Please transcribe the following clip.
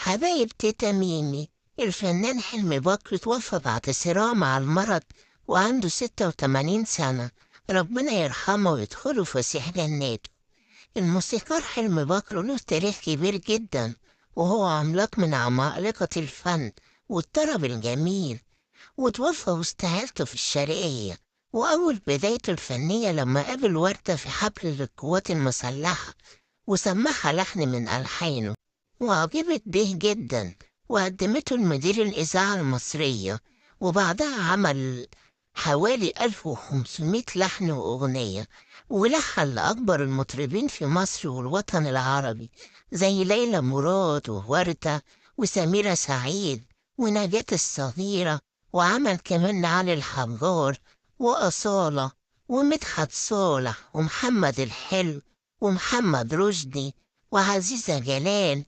حبايب تيتا ميمي. الفنان حلمي بكر توفى بعد صراع مع المرض وعنده 86 سنة. ربنا يرحمه ويدخله فسيح جناته. الموسيقار حلمي بكر له تاريخ كبير جدا، وهو عملاق من عمالقة الفن والطرب الجميل. وتوفى وسط عيلته في الشرقية، وأول بدايته الفنية لما قابل وردة في حفل للقوات المسلحة وسمعها لحن من ألحانه، وعجبت به جدا وقدمته لمدير الإذاعة المصرية. وبعدها عمل حوالي 1500 لحن وأغنية، ولحن لأكبر المطربين في مصر والوطن العربي زي ليلى مراد ووردة وسميرة سعيد ونجاة الصغيرة. وعمل كمان لعلي الحجار وأصالة ومدحت صالح ومحمد الحلو ومحمد رشدي وعزيزة جلال